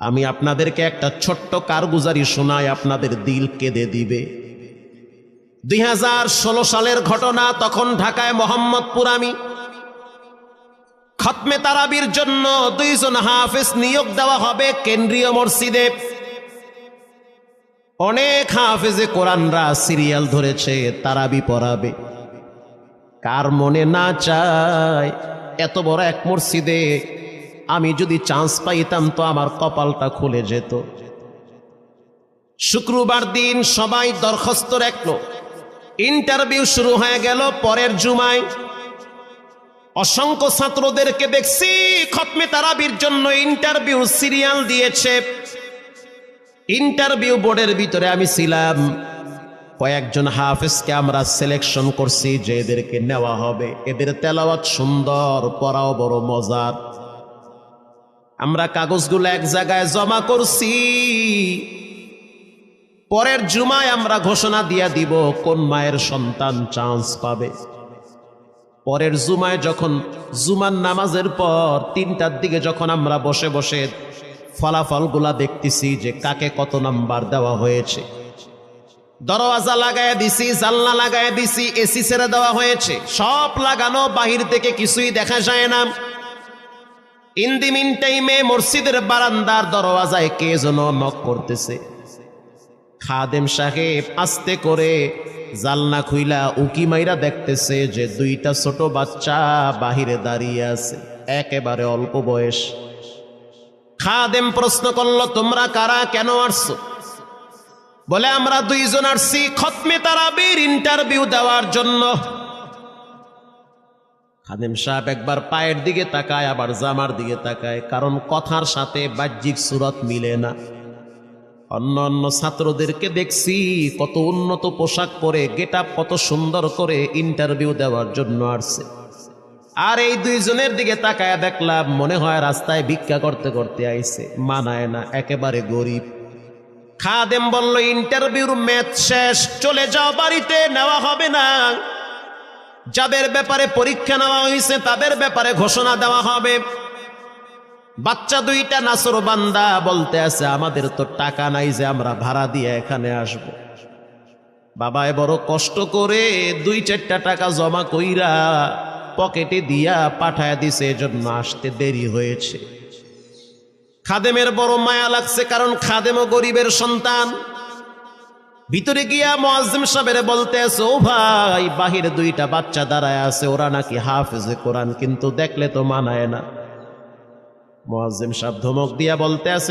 আমি আপনাদেরকে একটা ছোট্ট কারগুজারি শোনাই, আপনাদের দিল কেঁদে দিবে। 2016 সালের ঘটনা। তখন ঢাকায় মোহাম্মদপুর আমি খতমে তারাবির জন্য 2 জন হাফেজ নিয়োগ দেওয়া হবে কেন্দ্রীয় মসজিদে। অনেক হাফেজে কোরআনরা সিরিয়াল ধরেছে, তারাবি পড়াবে। কার মনে না চায় এত বড় এক মসজিদে আমি যদি চান্স পাইতাম তো আমার কপালটা খুলে যেত। শুক্রবার দিন সবাই দরখাস্ত রাখলো, ইন্টারভিউ শুরু হয়ে গেল। পরের জুমায় অসংখ্য ছাত্রদেরকে দেখছি খতমে তারাবির জন্য ইন্টারভিউ সিরিয়াল দিয়েছে। ইন্টারভিউ বোর্ডের ভিতরে আমি ছিলাম। কয়েকজন হাফেজকে আমরা সিলেকশন করছি যে এদেরকে নেওয়া হবে। এদের তেলাওয়াত সুন্দর, পড়াও বড় মজার। আমরা কাগজগুলো এক জায়গায় জমা করছি। পরের জুমায় আমরা ঘোষণা দিয়ে দিব কোন মায়ের সন্তান চান্স পাবে। পরের জুমায় যখন জুমার নামাজের পর 3টার দিকে যখন আমরা বসে বসে ফলাফলগুলা দেখতেছি যে কাকে কত নাম্বার দেওয়া হয়েছে, দরওয়াজা লাগায় দিছি, জানলা লাগায় দিছি, এসি ছেড়ে দেওয়া হয়েছে, সব লাগানো, বাহির থেকে কিছুই দেখা যায় না। ইন দি মিন টাইমে মসজিদের বারান্দার দরওয়াজায় কে যেন নক করতেছে। খাদেম সাহেব আস্তে করে জালনা খুইলা উকি মাইরা দেখতেছে যে 2টা ছোট বাচ্চা বাহিরে দাঁড়িয়ে আছে, একেবারে অল্প বয়স। খাদেম প্রশ্ন করলো, তোমরা কারা, কেন আসছো? বলে, আমরা 2 জন আসছি খতমে তারাবির ইন্টারভিউ দেওয়ার জন্য। খাদেম সাহেব একবার পায়ের দিকে তাকায়, আবার জামার দিকে তাকায়, কারণ কথার সাথে বাহ্যিক সুরত মিলে না। অন্য অন্য ছাত্রদেরকে দেখছি কত উন্নত পোশাক পরে, গেট আপ কত সুন্দর করে ইন্টারভিউ দেওয়ার জন্য আসছে। আর এই 2 জনের দিকে তাকায় দেখলাম মনে হয় রাস্তায় ভিক্ষা করতে করতে আইছে, মানায় না, একেবারে গরিব। খাদেম বলল, ইন্টারভিউর ম্যাচ শেষ, চলে যাও বাড়িতে, নেওয়া হবে না। যাদের ব্যাপারে পরীক্ষা নেওয়া হয়েছে তাদের ব্যাপারে ঘোষণা দেওয়া হবে। বাচ্চা 2টা নাসর বান্দা বলতে আছে, আমাদের তো টাকা নাই যে আমরা ভাড়া দিয়ে এখানে আসব। বাবায় বড় কষ্ট করে 2-4টা টাকা জমা কইরা পকেটে দিয়া পাঠায় দিছে, এজন্য আসতে দেরি হয়েছে। খাদেমের বড় মায়া লাগছে, কারণ খাদেমও গরিবের সন্তান। ভিতরে গিয়া মুয়াজ্জিম সাহেবের বলতে আছে, ও ভাই, বাহিরে 2টা বাচ্চা দাঁড়ায় আছে, ওরা নাকি হাফেজে কোরআন, কিন্তু দেখলে তো মানায় না। মুয়াজ্জিম সাহেব ধমক দিয়া বলতে আছে,